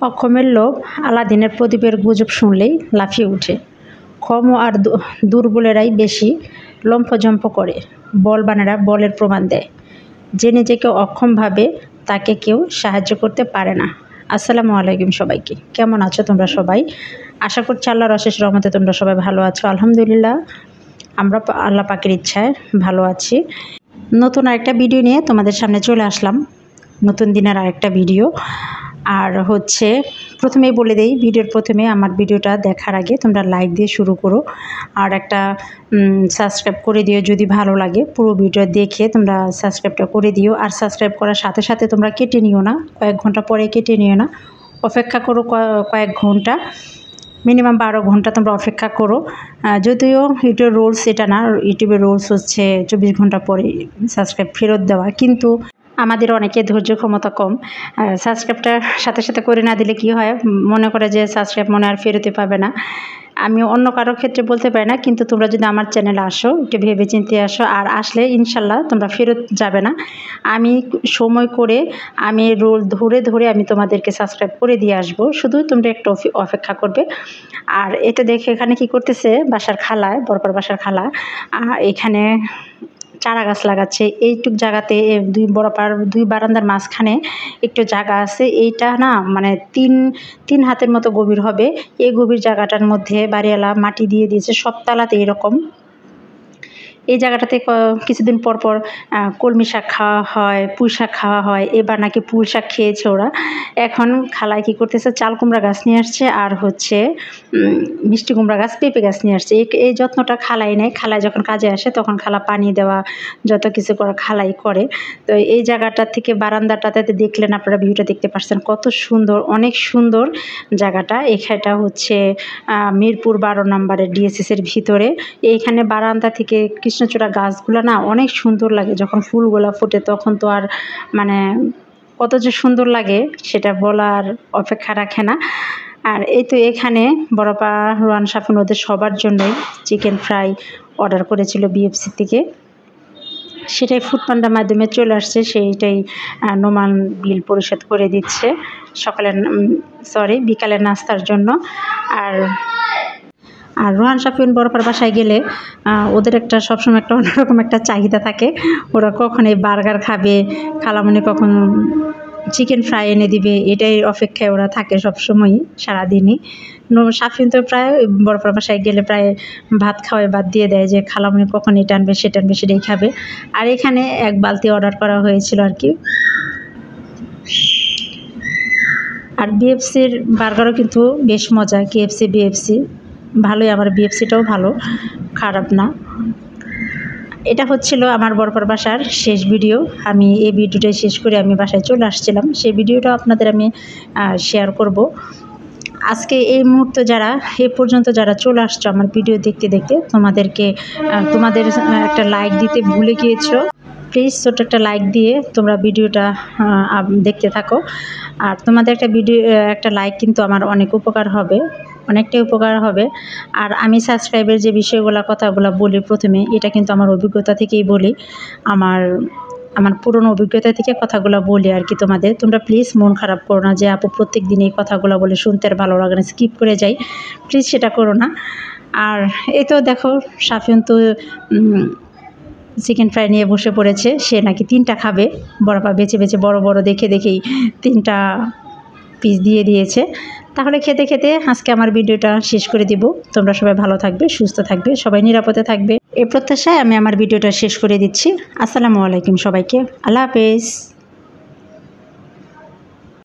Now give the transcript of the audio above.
অক্ষমের লোভ আলাদিনের প্রদীপের গুজব শুনলেই লাফিয়ে ওঠে। ক্ষম আর দুর্বলেরাই বেশি লম্ফজম্প করে, বলবানেরা বলের প্রমাণ দেয়। যে নিজেকে অক্ষম ভাবে তাকে কেউ সাহায্য করতে পারে না। আসসালামু আলাইকুম সবাইকে, কেমন আছো তোমরা সবাই? আশা করছি আল্লাহর অশেষ রহমতে তোমরা সবাই ভালো আছো। আলহামদুলিল্লাহ, আমরা আল্লাহ পাকের ইচ্ছায় ভালো আছি। নতুন আরেকটা ভিডিও নিয়ে তোমাদের সামনে চলে আসলাম, নতুন দিনের আরেকটা ভিডিও। আর প্রথমেই বলে দেই, ভিডিওর প্রথমে আমার ভিডিওটা দেখার আগে তোমরা লাইক দিয়ে শুরু করো, আর একটা সাবস্ক্রাইব করে দিও যদি ভালো লাগে। পুরো ভিডিও দেখে তোমরা সাবস্ক্রাইবটা করে দিও। আর সাবস্ক্রাইব করার সাথে সাথে তোমরা কেটে নিও না, কয়েক ঘন্টা পরে কেটে নিও না, অপেক্ষা করো কয়েক ঘন্টা, মিনিমাম 12 ঘন্টা তোমরা অপেক্ষা করো। যদিও ইউটিউবের রুলস এটা না, ইউটিউবের রুলস 24 ঘন্টা পরে সাবস্ক্রাইব ফেরত দেওয়া, কিন্তু আমাদের অনেকে ধৈর্য ক্ষমতা কম। সাবস্ক্রাইবটা সাথে সাথে করে না দিলে কি হয়, মনে করে যে সাবস্ক্রাইব মনে আর ফেরতে পাবে না। আমি অন্য কারোর ক্ষেত্রে বলতে পারি না, কিন্তু তোমরা যদি আমার চ্যানেলে আসো, একটু ভেবে চিন্তে আসো, আর আসলে ইনশাল্লাহ তোমরা ফেরত যাবে না। আমি সময় করে, আমি রোল ধরে ধরে আমি তোমাদেরকে সাবস্ক্রাইব করে দিয়ে আসবো, শুধু তোমরা একটু অপেক্ষা করবে। আর এটা দেখে এখানে কি করতেছে, বাসার খালায়, বরপার বাসার খালা এখানে চারা গাছ লাগাচ্ছে। এইটুক জায়গাতে দুই বারান্দার মাঝখানে একটু জায়গা আছে, এইটা না মানে তিন হাতের মতো গভীর হবে। এই গভীর জায়গাটার মধ্যে বাড়িওয়ালা মাটি দিয়ে দিয়েছে সব তালাতে এরকম। এই জায়গাটাতে কিছুদিন পর পর কলমি শাক খাওয়া হয়, পুঁই শাক খাওয়া হয়। এবার নাকি পুঁই শাক খেয়েছে ওরা। এখন খালায় কী করতেছে, চাল কুমড়া গাছ নিয়ে আসছে, আর মিষ্টি কুমড়া গাছ, পেঁপে গাছ নিয়ে আসছে। এই যত্নটা খালাই নেয়। খালায় যখন কাজে আসে তখন খালা পানি দেওয়া, যত কিছু করা খালাই করে। তো এই জায়গাটা থেকে বারান্দাটাতে দেখলেন আপনারা, ভিউটা দেখতে পাচ্ছেন কত সুন্দর, অনেক সুন্দর জায়গাটা। এখানটা মিরপুর 12 নম্বরের ডিএসএসের ভিতরে। এইখানে বারান্দা থেকে কৃষ্ণচূড়া গাছগুলো না অনেক সুন্দর লাগে, যখন ফুলগুলা ফোটে তখন তো আর মানে কত যে সুন্দর লাগে সেটা বলার অপেক্ষা রাখে না। আর এই তো এখানে বড়পা রোহান সাফিন ওদের সবার জন্যই চিকেন ফ্রাই অর্ডার করেছিল বিএফসি থেকে, সেটাই ফুড পান্ডার মাধ্যমে চলে আসছে। সেইটাই নোমান বিল পরিশোধ করে দিচ্ছে বিকালের নাস্তার জন্য। আর রোহান সাফিন বরপার বাসায় গেলে ওদের সবসময় একটা অন্যরকম একটা চাহিদা থাকে। ওরা কখন এই বার্গার খাবে, খালামণি কখন চিকেন ফ্রাই এনে দিবে, এটাই অপেক্ষায় ওরা থাকে সবসময়ই, সারাদিনই। সাফিন তো প্রায় বরপার বাসায় গেলে প্রায় ভাত খাওয়ায় বাদ দিয়ে দেয়, যে খালামণি কখন এটা আনবে সেটা আনবে, সেটাই খাবে। আর এখানে 1 বালতি অর্ডার করা হয়েছিল আর কি। আর বিএফসির বার্গারও কিন্তু বেশ মজা। কেএফসি বিএফসি ভালোই, আমার বিএফসিটাও ভালো, খারাপ না। এটা হচ্ছিল আমার বরপার বাসার শেষ ভিডিও। আমি এই ভিডিওটাই শেষ করে আমি বাসায় চলে আসছিলাম, সেই ভিডিওটা আপনাদের আমি শেয়ার করব। আজকে এই মুহূর্তে পর্যন্ত যারা চলে আসছো আমার ভিডিও দেখতে দেখতে, তোমাদের একটা লাইক দিতে ভুলে গিয়েছো। প্লিজ ছোট্ট একটা লাইক দিয়ে তোমরা ভিডিওটা দেখতে থাকো। আর তোমাদের একটা লাইক কিন্তু আমার অনেক উপকার হবে, অনেকটাই উপকার হবে। আর আমি সাবস্ক্রাইবের যে কথাগুলো বলি প্রথমে, এটা কিন্তু আমার অভিজ্ঞতা থেকেই বলি, আমার পুরনো অভিজ্ঞতা থেকে কথাগুলো বলি আর কি তোমাদের। তোমরা প্লিজ মন খারাপ করো না যে আপু প্রত্যেক দিন এই কথাগুলো বলে শুনতে আর ভালো লাগে না, স্কিপ করে যাই, প্লিজ সেটা করো না। আর এই তো দেখো, সাফিন তো চিকেন ফ্রাই নিয়ে বসে পড়েছে, সে নাকি 3টা খাবে। বড়পা বেছে বেছে বড় বড় দেখে 3টা পিস দিয়ে দিয়েছে। তাহলে খেতে খেতে আজকে আমার ভিডিওটা শেষ করে দিব। তোমরা সবাই ভালো থাকবে, সুস্থ থাকবে, সবাই নিরাপদে থাকবে, এই প্রত্যাশায় আমি আমার ভিডিওটা শেষ করে দিচ্ছি। আসসালামু আলাইকুম সবাইকে, আল্লাহ হাফেজ।